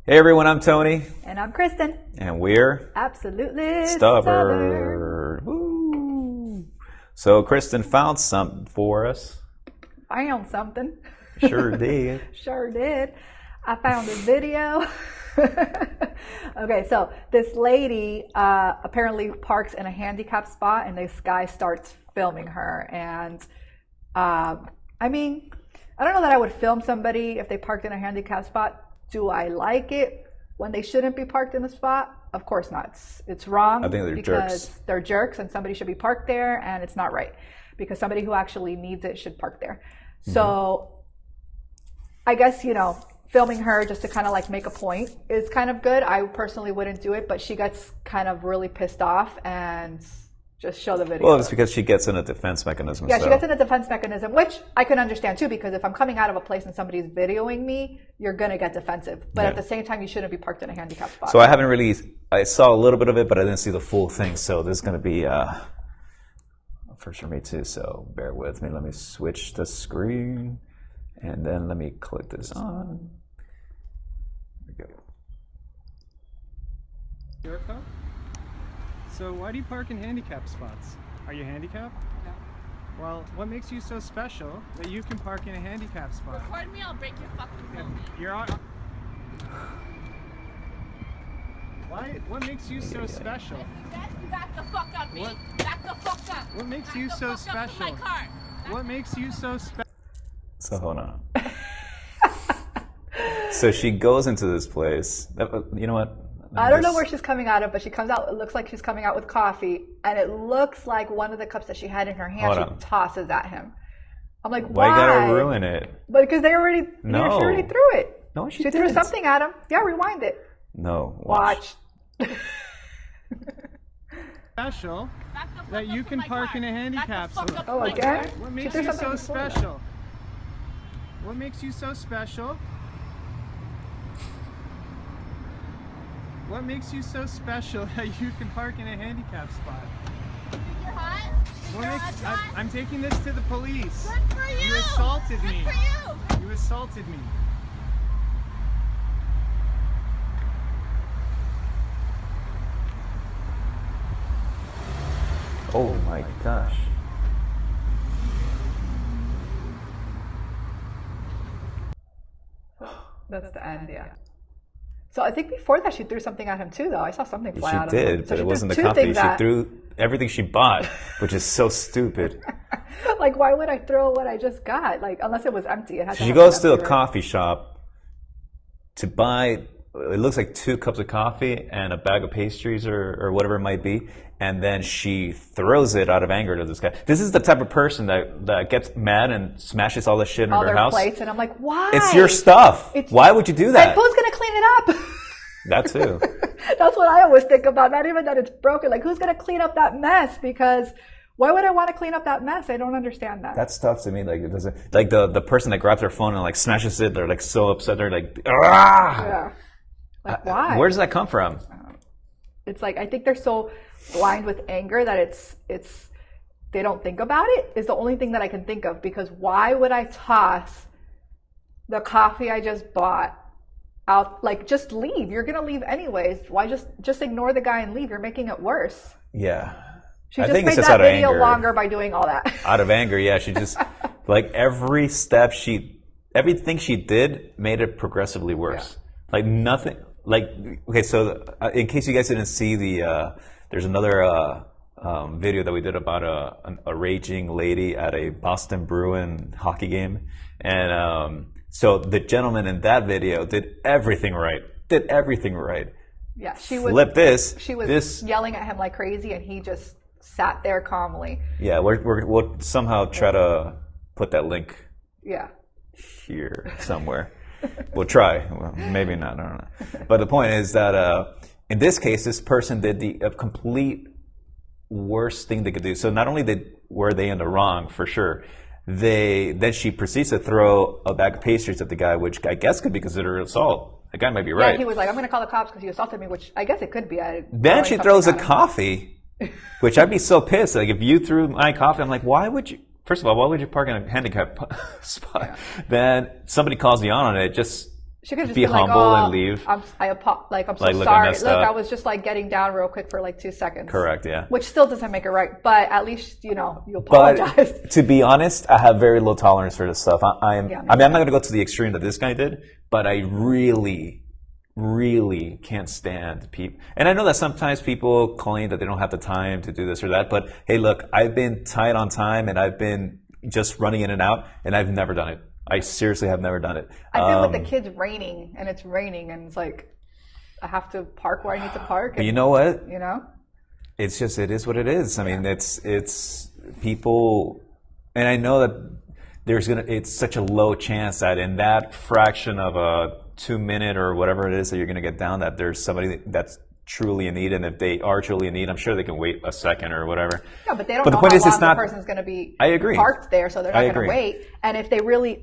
Hey everyone, I'm Tony. And I'm Kristen. And we're Absolutely Stubborn. Woo. So Kristen found something for us. Found something. Sure did. Sure did. I found a video. Okay, so this lady apparently parks in a handicap spot and this guy starts filming her. And I mean, I don't know that I would film somebody if they parked in a handicap spot. Do I like it when they shouldn't be parked in the spot? Of course not. It's wrong. I think they're because jerks. They're jerks and somebody should be parked there, and it's not right because somebody who actually needs it should park there. So I guess, filming her just to kind of like make a point is kind of good. I personally wouldn't do it, but she gets kind of really pissed off and just show the video. Well, it's because she gets in a defense mechanism. Yeah, she gets in a defense mechanism, which I can understand too, because if I'm coming out of a place and somebody's videoing me, you're going to get defensive. But at the same time, you shouldn't be parked in a handicap spot. So I saw a little bit of it, but I didn't see the full thing. So this is going to be a first for me too. So bear with me. Let me switch the screen and then let me click this on. There we go. Jericho? So why do you park in handicap spots? Are you handicapped? No. Well, what makes you so special that you can park in a handicap spot? Record me, I'll break your fucking phone. You're on. Why? What makes you so special? You back the fuck up, me. What? Back the fuck up. What makes Back you the so fuck up from special? my car. What makes you so special? So hold on. So she goes into this place. You know what? I don't know where she's coming out of, but she comes out, it looks like she's coming out with coffee, and it looks like one of the cups that she had in her hand, she tosses at him. I'm like, why? Why you gotta ruin it? But because she already threw it. No, she threw didn't. something at him. Yeah, rewind it. No, Watch. Special Back the fuck that up you from can my park car. in a handicap Back the fuck spot. up Oh, from my again? car. What She makes threw you something so before that. special? What makes you so special? What makes you so special that you can park in a handicap spot? Think you're hot? What You're makes, hot, I'm taking this to the police. Good for you. You assaulted me. Good for you. You assaulted me. Oh my gosh. That's the end, yeah. So I think before that she threw something at him too, though. I saw something fly out of She him. did, So but she it wasn't the threw two coffee. things She at- threw everything she bought, which is so stupid. Like, why would I throw what I just got? Like, unless it was empty. It had to She have goes been to a empty, right? coffee shop to buy, it looks like 2 cups of coffee and a bag of pastries or whatever it might be, and then she throws it out of anger to this guy. This is the type of person that gets mad and smashes all the shit in all her their house. plates, and I'm like, why? It's your stuff. Why would you do And that? who's gonna clean it up? That too. That's what I always think about. Not even that it's broken. Like, who's gonna clean up that mess? Because why would I want to clean up that mess? I don't understand that. That's tough to me. Like it doesn't. Like the person that grabs their phone and like smashes it. They're like so upset. They're like, ah! Yeah. Like, why? Where does that come from? It's like, I think they're so blind with anger that it's they don't think about it. Is the only thing that I can think of. Because why would I toss the coffee I just bought out? Like, just leave. You're gonna leave anyways. Why just ignore the guy and leave? You're making it worse. Yeah. She I just think it's made just that out of video anger. longer by doing all that. Out of anger, yeah. She just like everything she did made it progressively worse. Like nothing. Like okay, so in case you guys didn't see there's another video that we did about a raging lady at a Boston Bruin hockey game, and so the gentleman in that video did everything right. Yeah, she was yelling at him like crazy, and he just sat there calmly. Yeah, we'll somehow try to put that link Yeah. here somewhere. We'll try. Well, maybe not. I don't know. But the point is that in this case, this person did the complete worst thing they could do. So not only were they in the wrong for sure, then she proceeds to throw a bag of pastries at the guy, which I guess could be considered assault. The guy might be right. Yeah, he was like, I'm going to call the cops because you assaulted me, which I guess it could be. Then she throws a coffee, which I'd be so pissed. Like if you threw my coffee, I'm like, why would you? First of all, why would you park in a handicap spot? Yeah. Then somebody calls you on it. She could just be been like, humble oh, and leave. I'm so Like, look, I sorry. messed Look, up. I was just like getting down real quick for like 2 seconds. Correct, yeah. Which still doesn't make it right, but at least you But apologize. to be honest, I have very low tolerance for this stuff. I mean, I'm not going to go to the extreme that this guy did, but I really, really can't stand people. And I know that sometimes people claim that they don't have the time to do this or that, but hey, look, I've been tight on time and I've been just running in and out, and I've never done it. I seriously have never done it. I feel with the kids raining, and it's raining, and it's like I have to park where I need to park. But you know what? It's just, it is what it is. I mean, it's people, and I know that it's such a low chance that in that fraction of a 2 minute or whatever it is that you're going to get down, that there's somebody that's truly in need, and if they are truly in need, I'm sure they can wait a second or whatever. Yeah, but they don't but know the point how is, long it's not, the person's going to be I agree. parked there, so they're not I going to agree. wait. And if they really,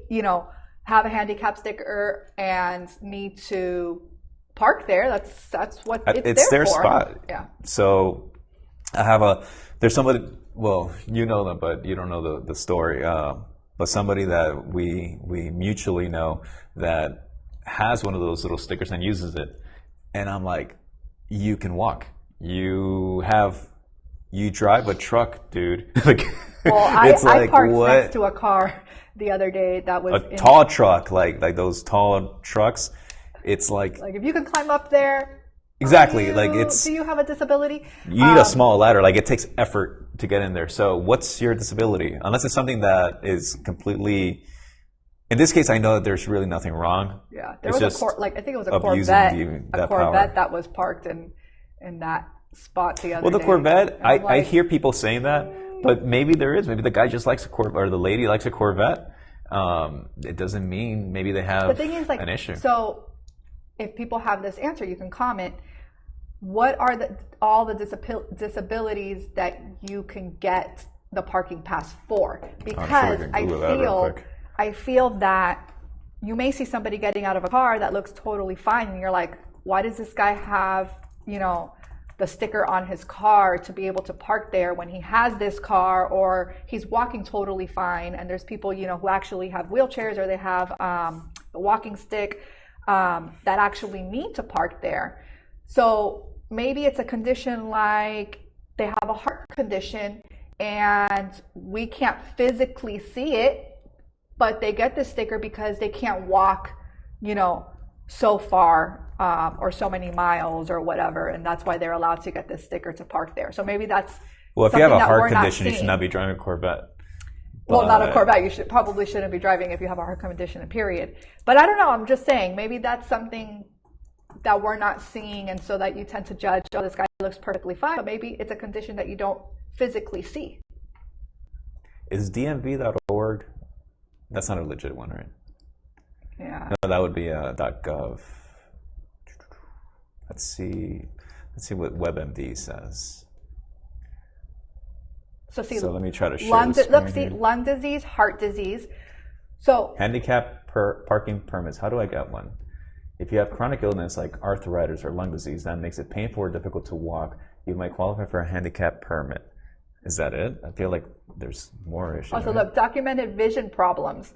have a handicap sticker and need to park there, that's what it's there their for. spot. Yeah. So there's somebody, well, you know them, but you don't know the story. But somebody that we mutually know that has one of those little stickers and uses it. And I'm like, you can walk. You drive a truck, dude. Like, Well, I like, parked what? next to a car the other day that was A tall truck, like those tall trucks. It's like if you can climb up there. exactly do like it's. Do you have a disability? You need a small ladder. Like, it takes effort to get in there. So what's your disability? Unless it's something that is completely. In this case, I know that there's really nothing wrong. Yeah, there It's was just I think it was a abusing Corvette. that A Corvette power. that was parked in that spot the other Well, the day. Corvette, And I'm I like, hear people saying that, but maybe there is. Maybe the guy just likes a Corvette, or the lady likes a Corvette. It doesn't mean maybe they have the thing is, like, an issue. So if people have this answer, you can comment. What are all the disabilities that you can get the parking pass for? Because I feel that you may see somebody getting out of a car that looks totally fine, and you're like, why does this guy have, the sticker on his car to be able to park there when he has this car, or he's walking totally fine? And there's people, who actually have wheelchairs, or they have a walking stick that actually need to park there. So maybe it's a condition like they have a heart condition and we can't physically see it, but they get the sticker because they can't walk, so far or so many miles or whatever, and that's why they're allowed to get this sticker to park there. So maybe that's if you have a that heart we're not condition, you should seeing. not be driving a Corvette. Well, not a Corvette. You probably shouldn't be driving if you have a heart condition, period. But I don't know. I'm just saying, maybe that's something that we're not seeing, and so that you tend to judge, oh, this guy looks perfectly fine, but maybe it's a condition that you don't physically see. Is DMV.org? That's not a legit one, right? Yeah. No, that would be .gov. Let's see what WebMD says. So let me try to share the screen here. lung disease, heart disease. So handicap parking permits. How do I get one? If you have chronic illness like arthritis or lung disease that makes it painful or difficult to walk, you might qualify for a handicap permit. Is that it? I feel like there's more issues. Also, right? look, documented vision problems.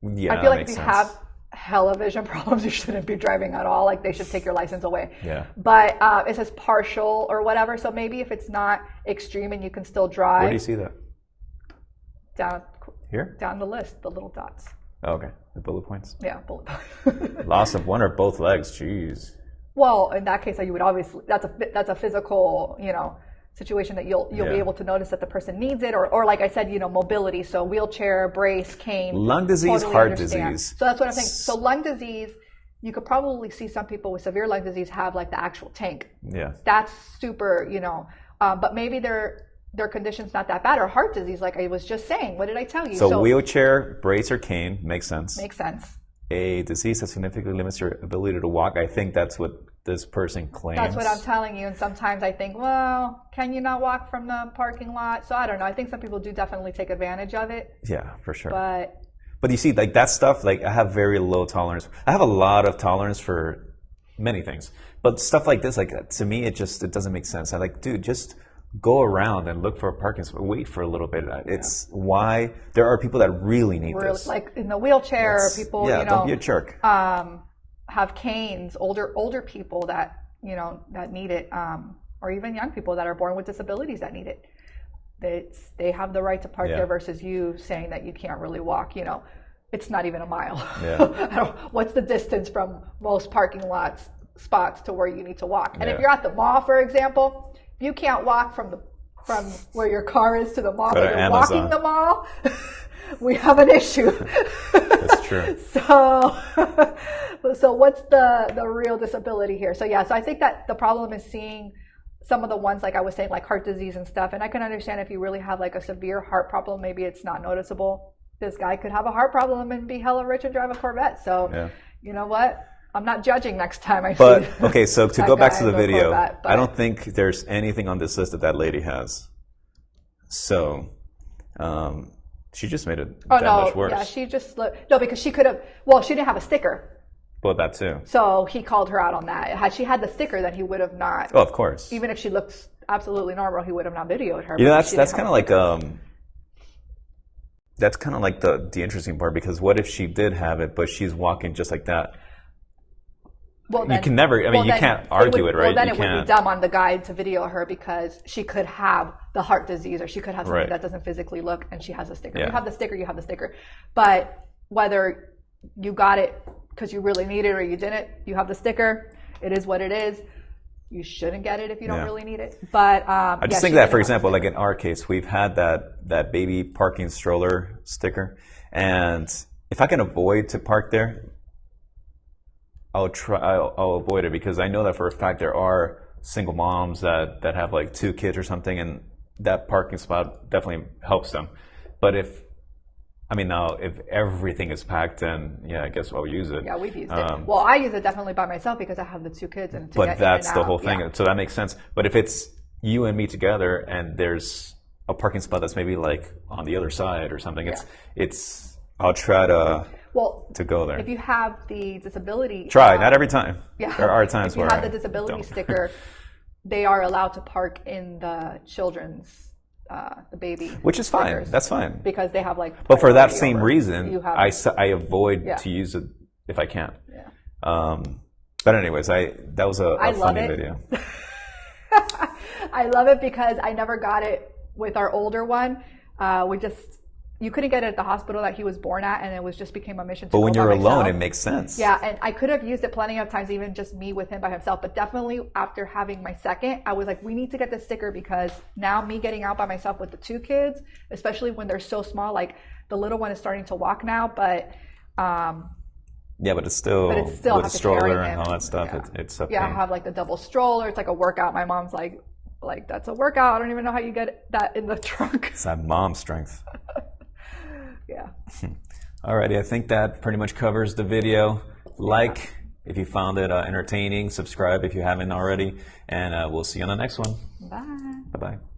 Yeah, I feel like if you sense. have hella vision problems, you shouldn't be driving at all. Like, they should take your license away. Yeah. But it says partial or whatever. So maybe if it's not extreme and you can still drive. Where do you see that? Down Here? Down the list, the little dots. Oh, okay. The bullet points. Yeah, bullet points. Loss of one or both legs. Jeez. Well, in that case, you would obviously that's a physical, situation that you'll be able to notice that the person needs it, or like I said, mobility. So wheelchair, brace, cane. Lung disease, totally heart understand. disease. So that's what I'm saying. So lung disease, you could probably see some people with severe lung disease have like the actual tank. Yeah. That's super, but maybe their condition's not that bad. Or heart disease, like I was just saying. What did I tell you? So wheelchair, brace, or cane makes sense. Makes sense. A disease that significantly limits your ability to walk. I think that's what this person claims. That's what I'm telling you. And sometimes I think, well, can you not walk from the parking lot? So I don't know. I think some people do definitely take advantage of it. Yeah, for sure. But you see, like that stuff, like I have very low tolerance. I have a lot of tolerance for many things. But stuff like this, like to me, it doesn't make sense. I'm like, dude, just go around and look for a parking spot. Wait for a little bit. It's why there are people that really need this. like in the wheelchair, people, don't be a jerk. have canes, older people that, you know, that need it, or even young people that are born with disabilities that need it. They have the right to park Yeah. there versus you saying that you can't really walk, you know. It's not even a mile. Yeah. What's the distance from most parking spots to where you need to walk? And Yeah. if you're at the mall, for example, if you can't walk from where your car is to the mall, Go to but you're Amazon. walking the mall, we have an issue. That's true. So what's the real disability here? So I think that the problem is seeing some of the ones, like I was saying, like heart disease and stuff. And I can understand if you really have like a severe heart problem, maybe it's not noticeable. This guy could have a heart problem and be hella rich and drive a Corvette. So Yeah. you know what? I'm not judging next time I But see. okay, so to that go back guy to the in a video, Corvette, but- I don't think there's anything on this list that that lady has. So she just made it Oh that no! much worse. Yeah, she just no, because she could have. Well, she didn't have a sticker, Well, that too. so he called her out on that. Had she had the sticker, then he would have not. Oh, of course. Even if she looks absolutely normal, he would have not videoed her. You know, because she that's didn't kind have of a like that's kind of like the interesting part, because what if she did have it, but she's walking just like that? Well, You can never. I mean, you then can't argue would, it, right? Well, then You it would can't. be dumb on the guy to video her because she could have the heart disease or she could have something Right. that doesn't physically look, and she has a sticker. Yeah. You have the sticker, you have the sticker. But whether you got it because you really need it or you didn't, you have the sticker. It is what it is. You shouldn't get it if you don't Yeah. really need it. But I just think that, for example, like in our case, we've had that baby parking stroller sticker, and if I can avoid to park there, I'll avoid it, because I know that for a fact there are single moms that have like 2 kids or something, and that parking spot definitely helps them. But if everything is packed, then I guess I'll use it. yeah, we've used it. Well, I use it definitely by myself because I have the 2 kids, and to get But in that's and the out, whole thing. yeah. So that makes sense. But if it's you and me together, and there's a parking spot that's maybe like on the other side or something, I'll try to go there. If you have the disability, Try, not every time. Yeah. There are times if you where have the I disability don't. sticker, they are allowed to park in the children's, the baby, Which is fine. stickers that's fine. because they have like. But for that priority same over reason, you have, I avoid Yeah. to use it if I can. Yeah. But anyways, that was a love funny it. video. I love it because I never got it with our older one. You couldn't get it at the hospital that he was born at, and it was just became a mission to But go when by you're alone, myself. it makes sense. Yeah, and I could have used it plenty of times, even just me with him by himself. But definitely after having my second, I was like, we need to get this sticker, because now me getting out by myself with the 2 kids, especially when they're so small, like the little one is starting to walk now, but Yeah, but it's still I with have a to stroller carry and him. all that stuff. Yeah. It's a yeah, I pain. have like the double stroller. It's like a workout. My mom's like that's a workout. I don't even know how you get that in the trunk. It's that mom strength. Yeah. Alrighty, I think that pretty much covers the video. Like if you found it entertaining, subscribe if you haven't already, and we'll see you on the next one. Bye. Bye-bye.